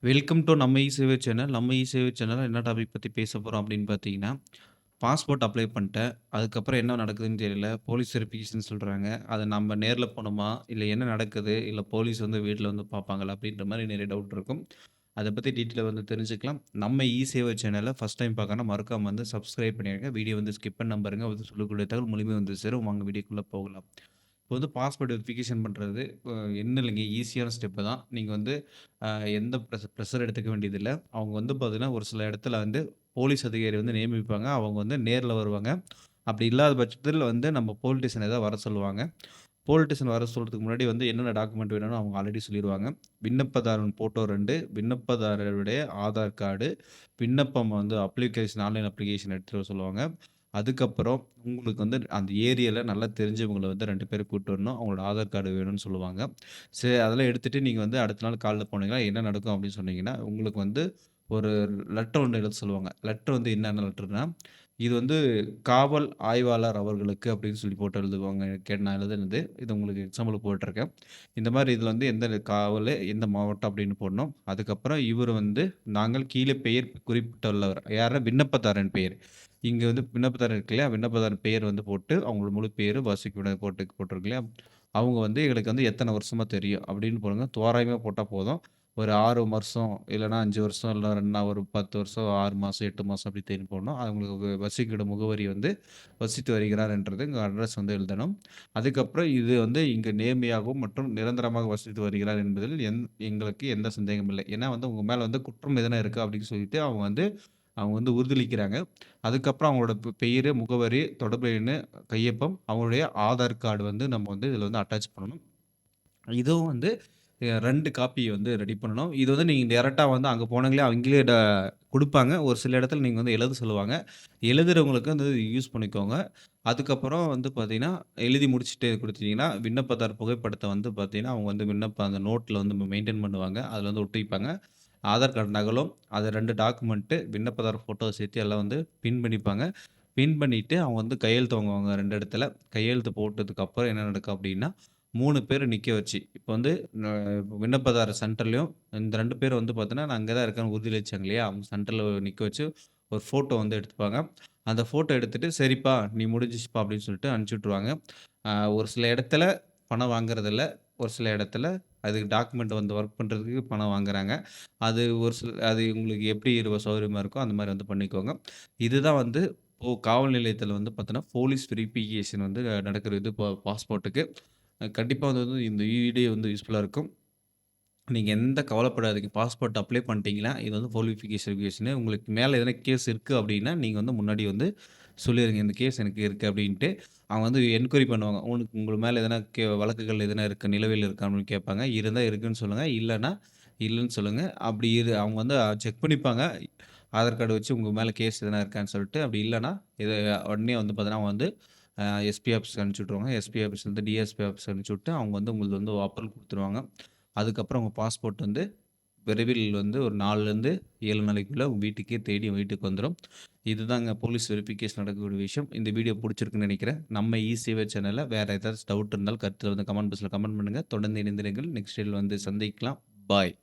Welcome to நம்ம இ சேவை channel. நம்ம இ சேவை சேனல்ல என்ன டாபிக் பத்தி பேச போறோம் அப்படின்னு பார்த்தீங்கன்னா, பாஸ்போர்ட் அப்ளை பண்ணிட்டேன். அதுக்கப்புறம் என்ன நடக்குதுன்னு தெரியல. போலீஸ் வெரிஃபிகேஷன் சொல்றாங்க. அத நம்ம நேர்ல போணுமா? இல்ல என்ன நடக்குது? இல்ல போலீஸ் வந்து வீட்ல வந்து பார்ப்பாங்களா? அப்படின்ற மாரி நெறைய டவுட் இருக்கும். அத பத்தி டீட்டெயிலா வந்து தெரிஞ்சுக்கலாம். நம்ம இ சேவை சேனல ஃபர்ஸ்ட் டைம் பார்க்கறனா மறக்காம வந்து சப்ஸ்கிரைப் பண்ணிருங்க. வீடியோ வந்து ஸ்கிப் பண்ணாம பாருங்க. வந்து சொல்லக்கூடிய தகவல் முழுமையா வந்து சேரும். வாங்க வீடியோக்குள்ள போகலாம். இப்போ வந்து பாஸ்போர்ட் வெரிஃபிகேஷன் பண்ணுறது என்ன இல்லைங்க, ஈஸியான ஸ்டெப்பு தான். நீங்கள் வந்து எந்த ப்ரெஷர் எடுத்துக்க வேண்டியதில்லை. அவங்க வந்து பார்த்தீங்கன்னா ஒரு சில இடத்துல வந்து போலீஸ் அதிகாரி வந்து நியமிப்பாங்க. அவங்க வந்து நேரில் வருவாங்க. அப்படி இல்லாத பட்சத்தில் வந்து நம்ம போலீஸ் ஸ்டேஷன் ஏதாவது வர சொல்லுவாங்க. போலீஸ் ஸ்டேஷன் வர சொல்றதுக்கு முன்னாடி வந்து என்னென்ன டாக்குமெண்ட் வேணும்னு அவங்க ஆல்ரெடி சொல்லிடுவாங்க. விண்ணப்பதாரன் ஃபோட்டோ 2, விண்ணப்பதாரருடைய ஆதார் கார்டு, விண்ணப்பம் வந்து அப்ளிகேஷன் ஆன்லைன் அப்ளிகேஷன் எடுத்துட்டு வர சொல்லுவாங்க. அதுக்கப்புறம் உங்களுக்கு வந்து அந்த ஏரியால நல்லா தெரிஞ்சவங்கள வந்து 2 பேர கூட்டு வரணும். அவங்களோட ஆதார் கார்டு வேணும்னு சொல்லுவாங்க. சரி அதெல்லாம் எடுத்துட்டு நீங்க வந்து அடுத்த நாள் காலைல போனீங்கன்னா, என்ன நடக்கும் அப்படின்னு சொன்னீங்கன்னா, உங்களுக்கு வந்து ஒரு லெட்டர் ஒண்ணு எழுத சொல்லுவாங்க. லெட்டர் வந்து என்னென்ன லெட்டர்னா, இது வந்து காவல் ஆய்வாளர் அவர்களுக்கு அப்படின்னு சொல்லி போட்டு எழுதுவாங்க. நான் எழுதுனது. இது உங்களுக்கு எக்ஸாம்பிளுக்கு போட்டுருக்கேன். இந்த மாரி இதில வந்து எந்த காவலு, எந்த மாவட்டம் அப்படின்னு போடணும். அதுக்கப்புறம் இவரு வந்து நாங்கள் கீழே பெயர் குறிப்பிட்டுள்ளவர். யாருன்னா விண்ணப்பதாரன் பெயர். இங்க வந்து விண்ணப்பதாரர் இருக்கு இல்லையா? விண்ணப்பதாரர் பெயர் வந்து போட்டு, அவங்களோட முழு பேரு, வசிப்பிடம் போட்டிருக்கு இல்லையா? அவங்க வந்து எங்களுக்கு வந்து எத்தன வருஷமா தெரியும் அப்படின்னு போடுங்க. தோராயமா போட்டா போதும். ஒரு 6 வருஷம், இல்லன்னா 5 வருஷம், இல்ல 2 ஒரு 10 வருஷம், 6 மாசம், 8 மாசம் அப்படி தேடி போடணும். அவங்களுக்கு வசிக்கிட முகவரி வந்து வசித்து வருகிறார்ன்றது இங்க அட்ரஸ் வந்து எழுதணும். அதுக்கப்புறம் இது வந்து இங்கு நேர்மையாகவும் மற்றும் நிரந்தரமாக வசித்து வருகிறார் என்பதில் எங்களுக்கு எந்த சந்தேகமும் இல்லை. ஏன்னா வந்து உங்க மேல வந்து குற்றம் எதனா இருக்கு அப்படின்னு சொல்லிட்டு அவங்க வந்து உறுதியளிக்கிறாங்க. அதுக்கப்புறம் அவங்களோட பெயரு, முகவரி, தொடர்பு எண்ணு, கையொப்பம், அவங்களுடைய ஆதார் கார்டு வந்து நம்ம வந்து இதில வந்து அட்டாச் பண்ணணும். இதுவும் வந்து 2 காப்பி வந்து ரெடி பண்ணணும். இது வந்து நீங்க டைரக்ட்டா வந்து அங்க போனீங்களே அவங்களே குடுப்பாங்க. ஒரு சில இடத்துல நீங்க வந்து எழுத சொல்லுவாங்க. எழுதுறவங்களுக்கு வந்து யூஸ் பண்ணிக்கோங்க. அதுக்கப்புறம் வந்து பார்த்தீங்கன்னா, எழுதி முடிச்சுட்டு குடுத்துட்டீங்கன்னா, விண்ணப்பதாரர் புகைப்படத்த வந்து பார்த்தீங்கன்னா, அவங்க வந்து விண்ணப்பம் அந்த நோட்ல வந்து மெயின்டெயின் பண்ணுவாங்க. அதில வந்து ஒட்டிப்பாங்க. ஆதார் கார்டு நகலும், அது 2 டாக்குமெண்ட்டு, விண்ணப்பதாரர் ஃபோட்டோ சேர்த்து எல்லாம் வந்து பின் பண்ணிப்பாங்க. பின் பண்ணிட்டு அவங்க வந்து கையெழுத்து வாங்குவாங்க 2 இடத்துல. கையெழுத்து போட்டதுக்கு அப்புறம் என்ன நடக்கும் அப்டின்னா, 3 பேர நிக்க வச்சு, இப்ப வந்து ந விண்ணப்பதாரர் சென்டர்லயும் இந்த 2 பேர் வந்து பார்த்தீங்கன்னா, நான் அங்க தான் இருக்கேன்னு உறுதியளிச்சாங்க இல்லையா? அவங்க சென்டர்ல நிக்க வச்சு ஒரு ஃபோட்டோ வந்து எடுத்துப்பாங்க. அந்த ஃபோட்டோ எடுத்துட்டு, "சரிப்பா, நீ முடிஞ்சிச்சுப்பா" அப்படின்னு சொல்லிட்டு அனுப்பிச்சு விட்டுருவாங்க. ஒரு சில இடத்துல பணம் வாங்குறதில்ல. ஒரு சில இடத்துல அதுக்கு டாக்குமெண்ட் வந்து ஒர்க் பண்றதுக்கு பணம் வாங்குறாங்க. அது உங்களுக்கு எப்படி சௌகரியமா இருக்கோ, அந்த மாரி வந்து பண்ணிக்கோங்க. இதுதான் வந்து காவல் நிலையத்தில வந்து பார்த்தீங்கன்னா, போலீஸ் வெரிஃபிகேஷன் வந்து நடக்குற இது பாஸ்போர்ட்டுக்கு. கண்டிப்பா வந்து இந்த வீடியோ வந்து யூஸ்ஃபுல்லா இருக்கும். நீங்க எந்த கவலைப்படாதீங்க. பாஸ்போர்ட் அப்ளை பண்ணிட்டீங்களா, இது வந்து வெரிஃபிகேஷன். உங்களுக்கு மேல எதனா கேஸ் இருக்கு அப்டின்னா, நீங்க வந்து முன்னாடி வந்து சொல்லிருங்க. இந்த கேஸ் எனக்கு இருக்கு அப்டின்ட்டு. அவங்க வந்து என்கொயரி பண்ணுவாங்க. உங்க மேல எதனா வழக்குகள் எதனா இருக்கு, நிலுவையில் இருக்கா அப்டின்னு கேட்பாங்க. இருந்தா இருக்குன்னு சொல்லுங்க. இல்லன்னா, இல்லன்னு சொல்லுங்க. அப்டி அவங்க வந்து செக் பண்ணிப்பாங்க. ஆதார் கார்டு வச்சு உங்க மேல கேஸ் எதனா இருக்கான்னு சொல்லிட்டு. அப்டி இல்லன்னா, இத உடனே வந்து பார்த்தீங்கன்னா, அவங்க வந்து எஸ்பி ஆஃபீஸ்க்கு அனுப்பிச்சு விட்டுருவாங்க. எஸ்பி ஆஃபீஸ்லேருந்து டிஎஸ்பி ஆஃபீஸ்க்கு அனுப்பிச்சு விட்டு, அவங்க வந்து உங்களுது வந்து அப்ரூவல் குடுத்துருவாங்க. அதுக்கப்புறம் உங்க பாஸ்போர்ட் வந்து விரைவில் வந்து ஒரு 4லருந்து 7 நாளைக்குள்ள உங்க வீட்டுக்கே தேடி வீட்டுக்கு வந்துரும். இதுதாங்க போலீஸ் வெரிஃபிகேஷன் நடக்கக்கூடிய விஷயம். இந்த வீடியோ புடிச்சிருக்குன்னு நெனைக்கிறேன். நம்ம இ-சேவை சேனல்ல வேற ஏதாச்சும் டவுட் இருந்தாலும் கருத்துல வந்து கமெண்ட் பாக்ஸ்ல கமெண்ட் பண்ணுங்க. தொடர்ந்து இணைந்திருங்கள். நெக்ஸ்ட் வீடியோல வந்து சந்திக்கலாம். பாய்.